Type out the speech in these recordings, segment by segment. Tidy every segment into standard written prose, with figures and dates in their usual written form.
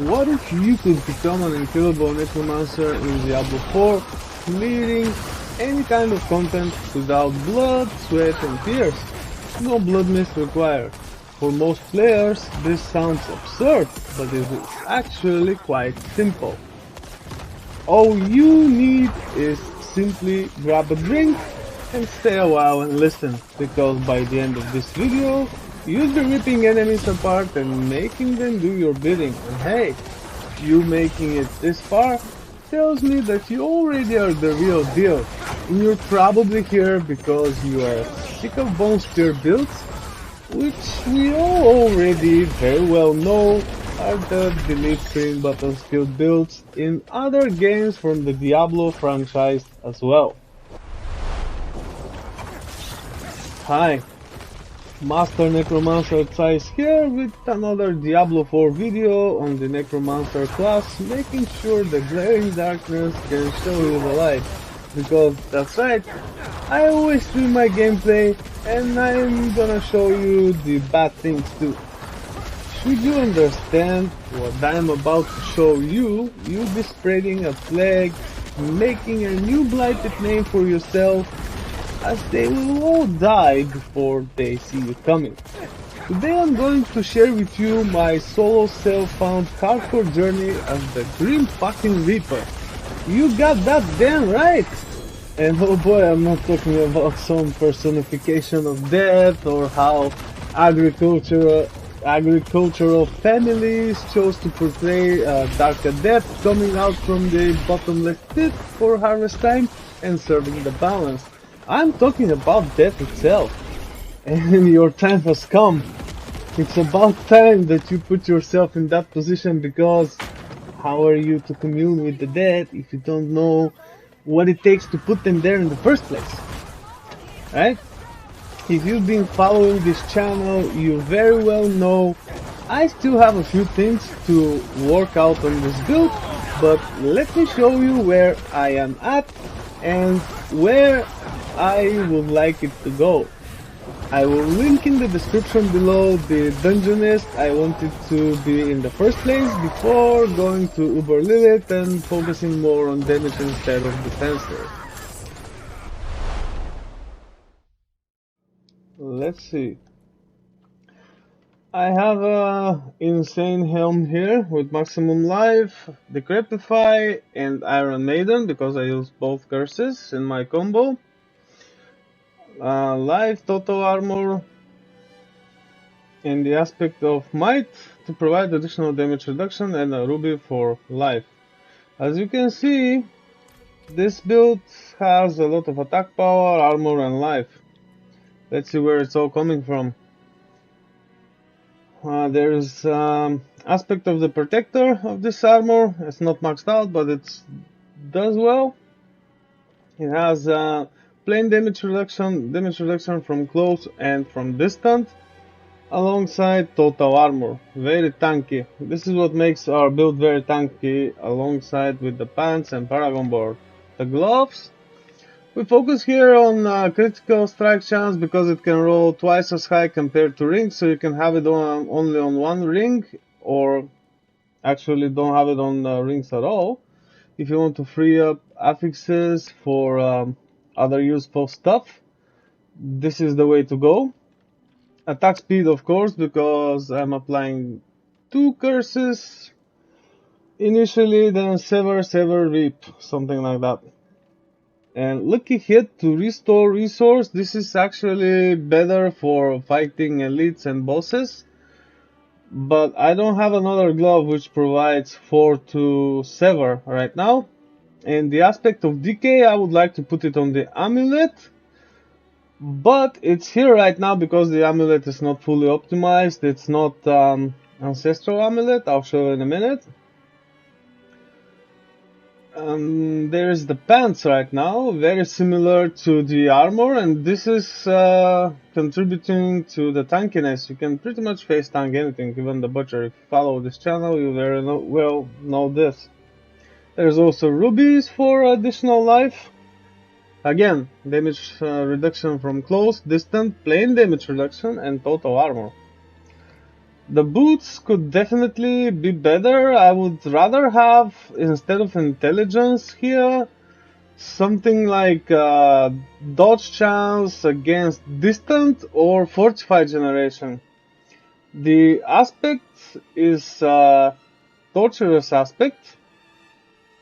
What if you could become an incredible necromancer in Diablo 4, clearing any kind of content without blood, sweat and tears? No blood mist required. For most players, this sounds absurd, but it is actually quite simple. All you need is simply grab a drink and stay a while and listen, because by the end of this video, you'll be ripping enemies apart and making them do your bidding. And hey, you making it this far tells me that you already are the real deal. And you're probably here because you are sick of bone spear builds, which we all already very well know are the delete screen button skill builds in other games from the Diablo franchise as well. Hi, Master Necromancer Zeiss here with another Diablo 4 video on the Necromancer class, making sure the glaring darkness can show you the light. Because that's right, I always stream my gameplay and I'm gonna show you the bad things too. Should you understand what I'm about to show you, you'll be spreading a plague, making a new blighted name for yourself, as they will all die before they see you coming. Today I'm going to share with you my solo self-found hardcore journey as the Grim fucking Reaper. You got that damn right! And oh boy, I'm not talking about some personification of death or how agricultural families chose to portray a darker death coming out from the bottomless pit for harvest time and serving the balance. I'm talking about death itself, and your time has come. It's about time that you put yourself in that position, because how are you to commune with the dead if you don't know what it takes to put them there in the first place, right? If you've been following this channel, you very well know I still have a few things to work out on this build, but let me show you where I am at and where I would like it to go. I will link in the description below the dungeonist I wanted to be in the first place before going to Uber Lilith and focusing more on damage instead of defense here. Let's see. I have a insane helm here with maximum life, Decrepify and Iron Maiden because I use both curses in my combo. Life, total armor, and the aspect of might to provide additional damage reduction, and a ruby for life. As you can see, this build has a lot of attack power, armor and life. Let's see where it's all coming from. There's aspect of the protector of this armor. It's not maxed out, but it does well. It has plain damage reduction from close and from distant, alongside total armor. Very tanky. This is what makes our build very tanky, alongside with the pants and Paragon Board. The gloves, we focus here on critical strike chance because it can roll twice as high compared to rings, so you can have it only on one ring, or actually don't have it on rings at all. If you want to free up affixes for other useful stuff, this is the way to go. Attack speed, of course, because I'm applying 2 curses initially, then Sever, Reap, something like that. And lucky hit to restore resource. This is actually better for fighting elites and bosses, but I don't have another glove which provides 4 to sever right now. And the aspect of decay, I would like to put it on the amulet, but it's here right now because the amulet is not fully optimized. It's not ancestral amulet. I'll show you in a minute. There's the pants right now, very similar to the armor, and this is contributing to the tankiness. You can pretty much face tank anything, even the butcher. If you follow this channel, you very well know this. There's also rubies for additional life. Again, damage reduction from close, distant, plain damage reduction, and total armor. The boots could definitely be better. I would rather have, instead of intelligence here, something like dodge chance against distant or fortified generation. The aspect is torturous aspect,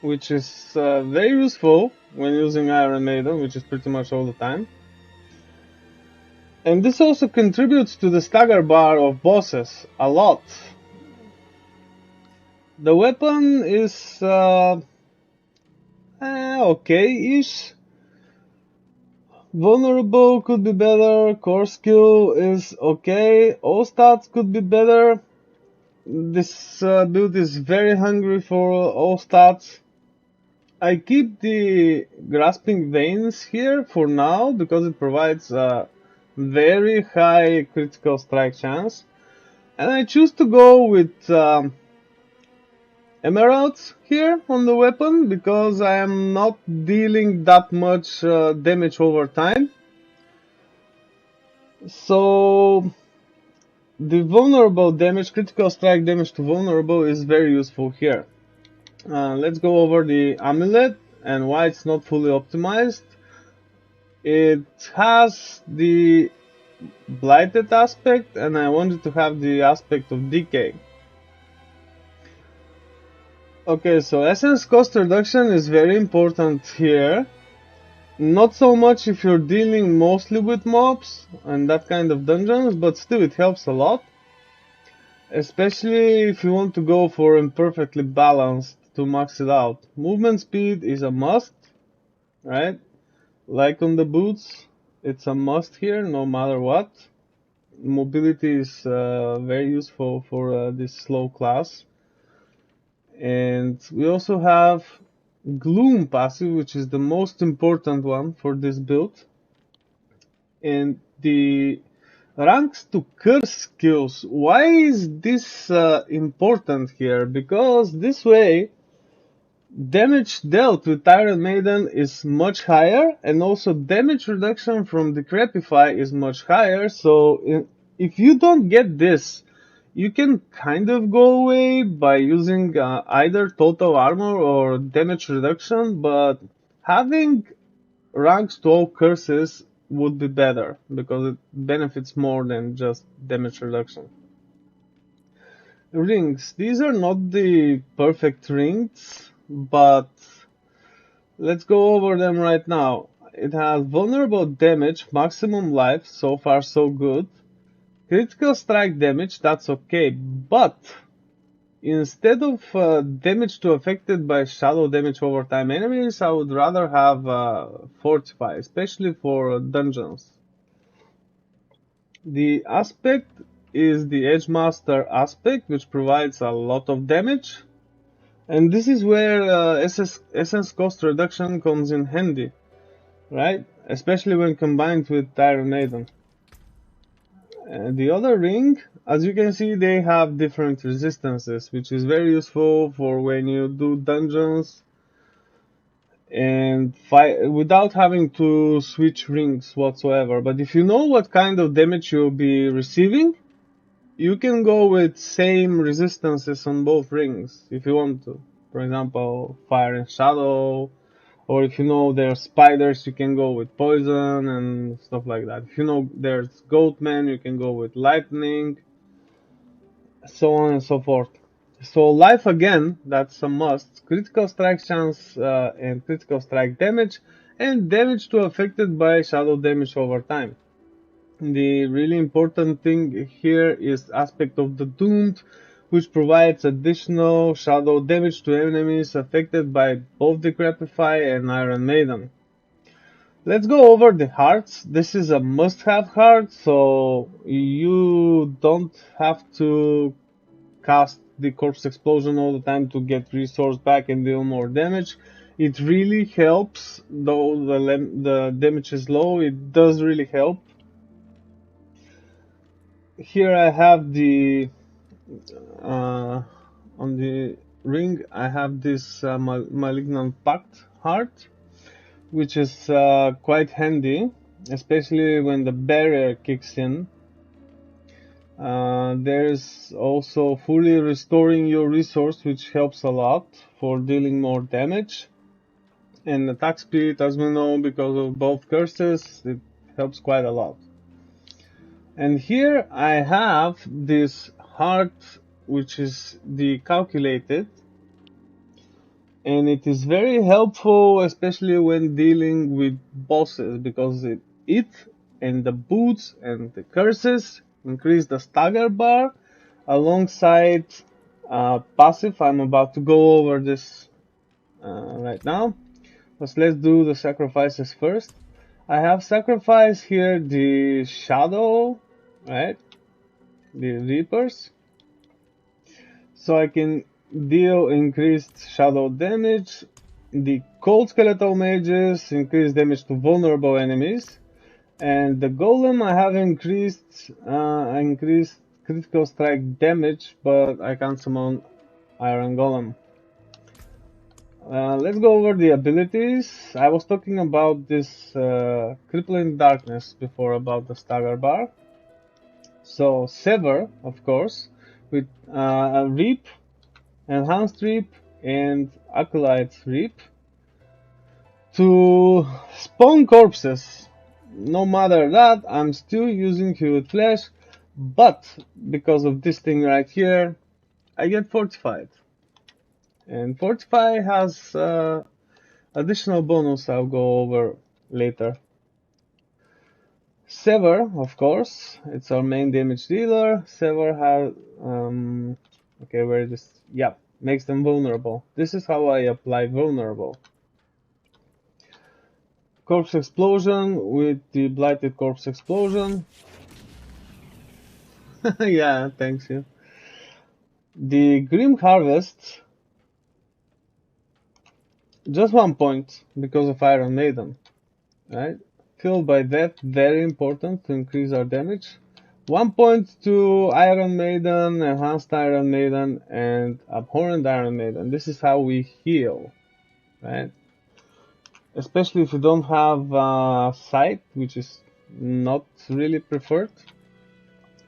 which is very useful when using Iron Maiden, which is pretty much all the time. And this also contributes to the stagger bar of bosses a lot. The weapon is okay-ish. Vulnerable could be better, core skill is okay, all stats could be better. This build is very hungry for all stats. I keep the grasping veins here for now because it provides a very high critical strike chance. And I choose to go with emeralds here on the weapon because I am not dealing that much damage over time. So the vulnerable damage, critical strike damage to vulnerable is very useful here. Let's go over the amulet and why it's not fully optimized. It has the blighted aspect and I wanted to have the aspect of decay. Okay, so essence cost reduction is very important here. Not so much if you're dealing mostly with mobs and that kind of dungeons, but still it helps a lot. Especially if you want to go for imperfectly balanced to max it out. Movement speed is a must, right? Like on the boots, it's a must here no matter what. Mobility is very useful for this slow class. And we also have Gloom passive, which is the most important one for this build. And the ranks to curse skills. Why is this important here? Because this way, damage dealt with Iron Maiden is much higher, and also damage reduction from Decrepify is much higher. So if you don't get this, you can kind of go away by using either total armor or damage reduction, but having ranks to all curses would be better because it benefits more than just damage reduction. Rings. These are not the perfect rings, but let's go over them right now. It has vulnerable damage, maximum life, so far so good. Critical strike damage, that's okay, but instead of damage to affected by shadow damage over time enemies, I would rather have Fortify, especially for dungeons. The aspect is the Edgemaster aspect, which provides a lot of damage. And this is where essence cost reduction comes in handy, right? Especially when combined with Iron Maiden. The other ring, as you can see, they have different resistances, which is very useful for when you do dungeons and fight without having to switch rings whatsoever. But if you know what kind of damage you'll be receiving, you can go with same resistances on both rings if you want to. For example, fire and shadow, or if you know there's spiders, you can go with poison and stuff like that. If you know there's goatmen, you can go with lightning, so on and so forth. So life again, that's a must. Critical strike chance and critical strike damage, and damage to affected by shadow damage over time. The really important thing here is aspect of the Doomed, which provides additional shadow damage to enemies affected by both Decrepify and Iron Maiden. Let's go over the hearts. This is a must-have heart, so you don't have to cast the Corpse Explosion all the time to get resource back and deal more damage. It really helps, though the damage is low, it does really help. Here I have the on the ring I have this Malignant Pact heart, which is quite handy, especially when the barrier kicks in. There's also fully restoring your resource, which helps a lot for dealing more damage. And attack speed, as we know, because of both curses, it helps quite a lot. And here I have this heart, which is the calculated, and it is very helpful, especially when dealing with bosses, because it and the boots and the curses increase the stagger bar alongside passive. I'm about to go over this right now, but let's do the sacrifices first. I have sacrificed here the shadow, right, the reapers, so I can deal increased shadow damage. The cold skeletal mages increase damage to vulnerable enemies, and the golem I have increased critical strike damage, but I can't summon iron golem. Let's go over the abilities. I was talking about this crippling darkness before, about the stagger bar. So Sever, of course, with a reap, enhanced reap, and acolyte reap to spawn corpses. No matter that, I'm still using hued flesh, but because of this thing right here, I get fortified. And fortify has additional bonus I'll go over later. Sever, of course, it's our main damage dealer. Sever has, okay, where is this? Yeah, makes them vulnerable. This is how I apply vulnerable. Corpse explosion with the blighted corpse explosion. Yeah, thanks you. The grim harvest, just 1 point because of Iron Maiden, right? Killed by death, very important to increase our damage. 1 point to Iron Maiden, Enhanced Iron Maiden, and Abhorrent Iron Maiden. This is how we heal, right? Especially if you don't have sight, which is not really preferred.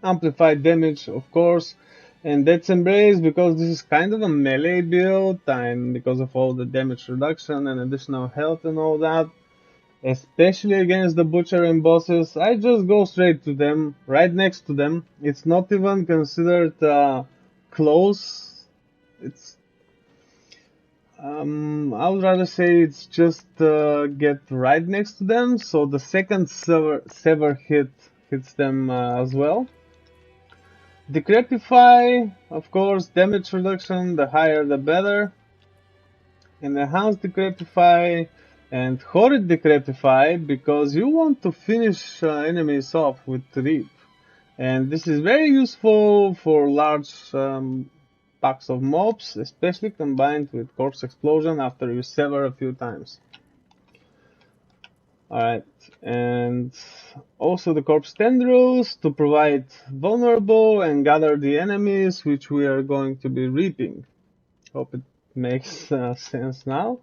Amplified damage, of course, and Death's Embrace, because this is kind of a melee build, and because of all the damage reduction and additional health and all that. Especially against the butcher and bosses, I just go straight to them, right next to them. It's not even considered close. It's I would rather say it's just get right next to them, so the second sever hits them as well. Decrepify, of course, damage reduction, the higher the better. And enhanced Decrepify and Horrid Decrepify, because you want to finish enemies off with Reap. And this is very useful for large packs of mobs, especially combined with Corpse Explosion after you sever a few times. Alright, and also the Corpse Tendrils to provide vulnerable and gather the enemies, which we are going to be reaping. Hope it makes sense now.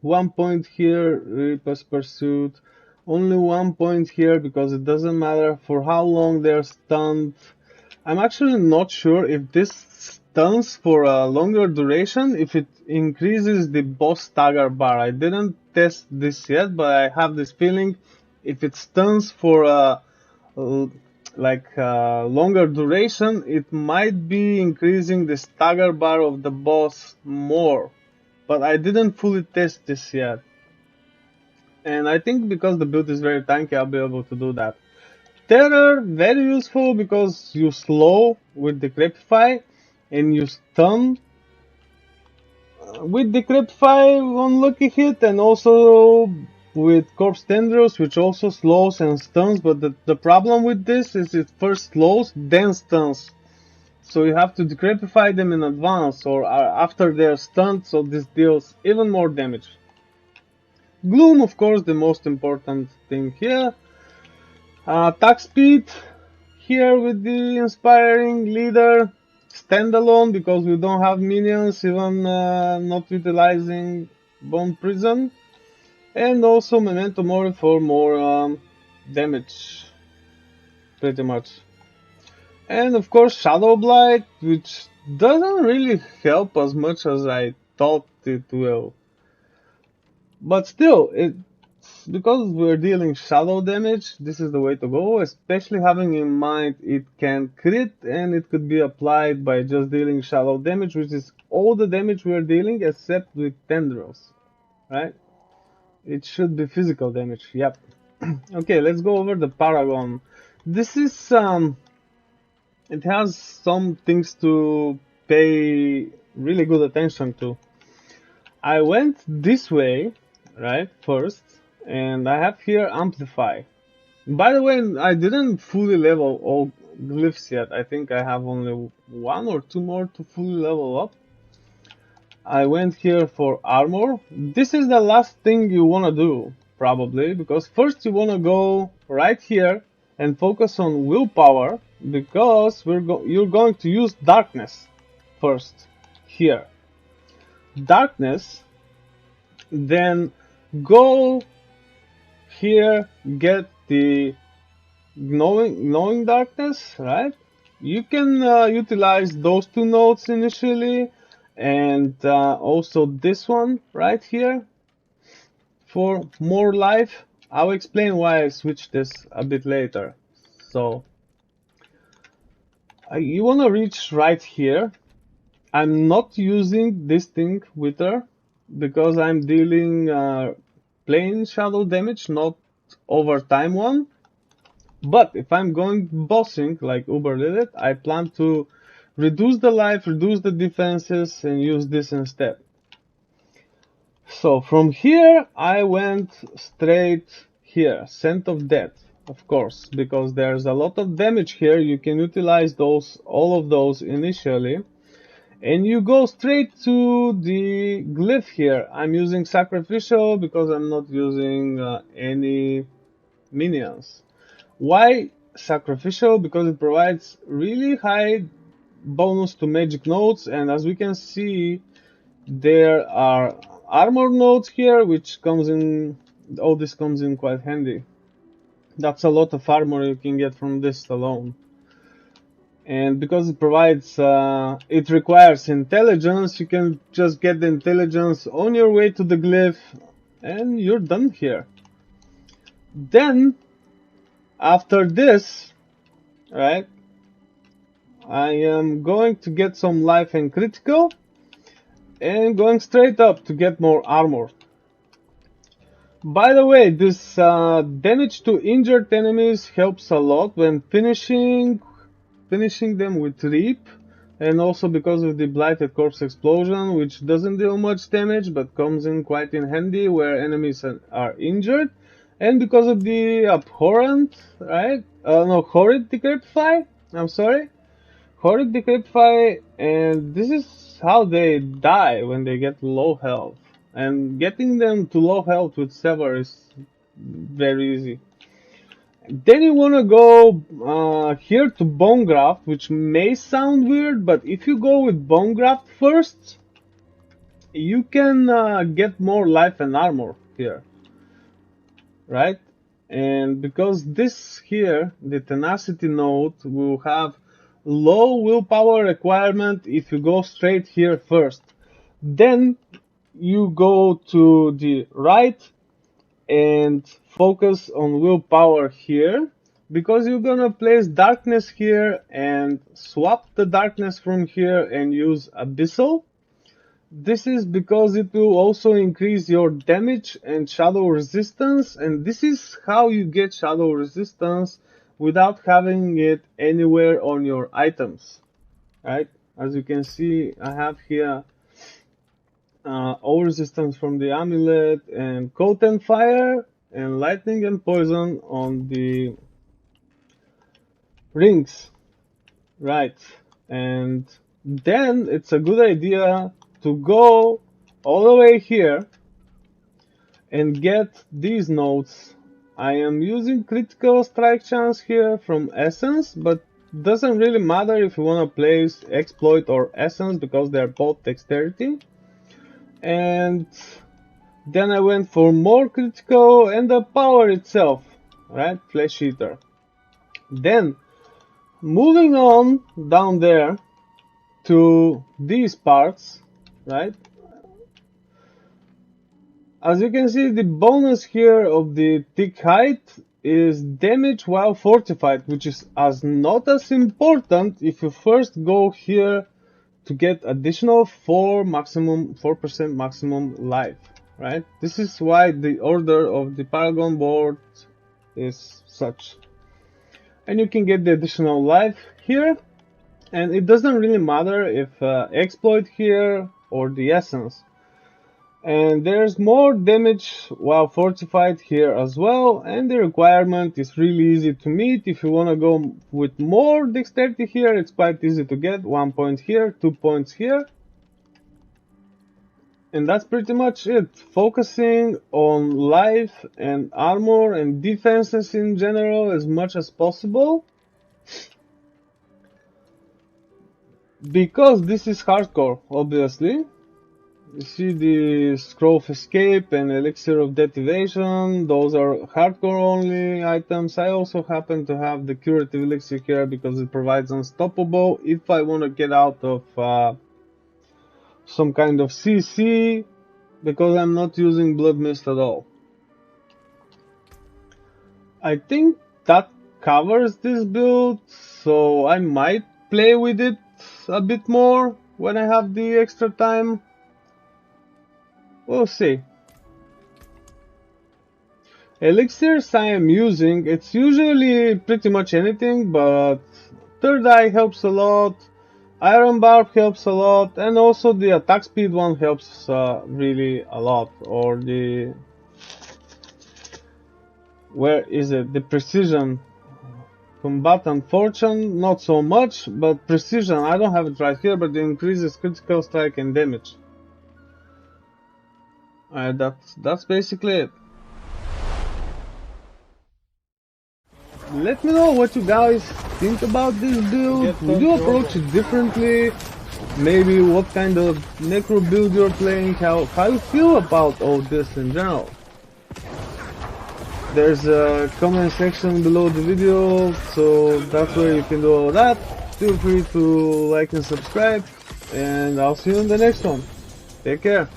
1 point here, Reaper's Pursuit. Only 1 point here because it doesn't matter for how long they're stunned. I'm actually not sure if this stuns for a longer duration, if it increases the boss stagger bar. I didn't test this yet, but I have this feeling if it stuns for a longer duration, it might be increasing the stagger bar of the boss more. But I didn't fully test this yet. And I think because the build is very tanky, I'll be able to do that. Terror, very useful because you slow with Decrepify and you stun with Decrepify on lucky hit, and also with Corpse Tendrils, which also slows and stuns, but the problem with this is it first slows, then stuns. So you have to Decrepify them in advance or after they're stunned, so this deals even more damage. Gloom, of course, the most important thing here. Attack speed, here with the Inspiring Leader. Standalone, because we don't have minions, even not utilizing Bone Prison. And also Memento Mori for more damage, pretty much. And of course Shadow Blight, which doesn't really help as much as I thought it will. But still, it's because we're dealing shadow damage, this is the way to go, especially having in mind it can crit and it could be applied by just dealing shadow damage, which is all the damage we're dealing except with tendrils, right? It should be physical damage, yep. Okay, let's go over the Paragon. This is, it has some things to pay really good attention to. I went this way, right, first, and I have here Amplify. By the way, I didn't fully level all glyphs yet. I think I have only 1 or 2 more to fully level up. I went here for Armor. This is the last thing you wanna do, probably, because first you wanna go right here and focus on Willpower, because you're going to use Darkness first, here. Darkness, then go here, get the knowing darkness, right? You can utilize those 2 nodes initially, and also this one right here for more life. I'll explain why I switched this a bit later. So you want to reach right here. I'm not using this thing Wither because I'm dealing plain shadow damage, not overtime one. But if I'm going bossing like Uber did it, I plan to reduce the life, reduce the defenses, and use this instead. So from here I went straight here, Scent of Death, of course, because there's a lot of damage here. You can utilize all of those initially. And you go straight to the glyph here. I'm using Sacrificial because I'm not using any minions. Why Sacrificial? Because it provides really high bonus to magic nodes, and as we can see, there are armor nodes here, which comes in, all this comes in quite handy. That's a lot of armor you can get from this alone. And because it provides, it requires intelligence, you can just get the intelligence on your way to the glyph, and you're done here. Then, after this, right, I am going to get some life and critical, and going straight up to get more armor. By the way, this damage to injured enemies helps a lot when finishing them with Reap, and also because of the Blighted Corpse Explosion, which doesn't deal much damage but comes in quite in handy where enemies are injured, and because of the Abhorrent, right? No, Horrid Decrepify, I'm sorry. Horrid Decrepify, and this is how they die when they get low health. And getting them to low health with Sever is very easy. Then you want to go here to Bone Graft, which may sound weird, but if you go with Bone Graft first, you can get more life and armor here, right? And because this here, the Tenacity node, will have low willpower requirement if you go straight here first. Then you go to the right and focus on willpower here, because you're gonna place darkness here and swap the darkness from here and use abyssal. This is because it will also increase your damage and shadow resistance, and this is how you get shadow resistance without having it anywhere on your items, right? As you can see, I have here all resistance from the amulet, and cold and fire, and lightning and poison on the rings, right? And then it's a good idea to go all the way here and get these nodes. I am using critical strike chance here from Essence, but doesn't really matter if you want to place Exploit or Essence because they're both dexterity. And then I went for more critical and the power itself, right? Flesh Eater. Then Moving on down there to these parts, right? As you can see, the bonus here of the thick height is damage while fortified, which is not as important if you first go here to get additional 4% maximum life, right? This is why the order of the Paragon Board is such. And you can get the additional life here, and it doesn't really matter if exploit here or the essence. And there's more damage while fortified here as well, and the requirement is really easy to meet. If you want to go with more dexterity here, it's quite easy to get. 1 point here, 2 points here. And that's pretty much it. Focusing on life and armor and defenses in general as much as possible. Because this is hardcore, obviously. You see the Scroll of Escape and Elixir of Detivation, those are hardcore only items. I also happen to have the Curative Elixir here because it provides Unstoppable if I want to get out of some kind of CC, because I'm not using Blood Mist at all. I think that covers this build, so I might play with it a bit more when I have the extra time. We'll see. Elixirs I am using, it's usually pretty much anything, but Third Eye helps a lot, Iron Barb helps a lot, and also the attack speed one helps really a lot. Or the... where is it? The Precision. Combat and Fortune, not so much, but Precision, I don't have it right here, but it increases critical strike and damage. That's basically it. Let me know what you guys think about this build. Would you approach it differently? Maybe what kind of necro build you're playing, how you feel about all this in general. There's a comment section below the video, so that's where you can do all that. Feel free to like and subscribe, and I'll see you in the next one. Take care.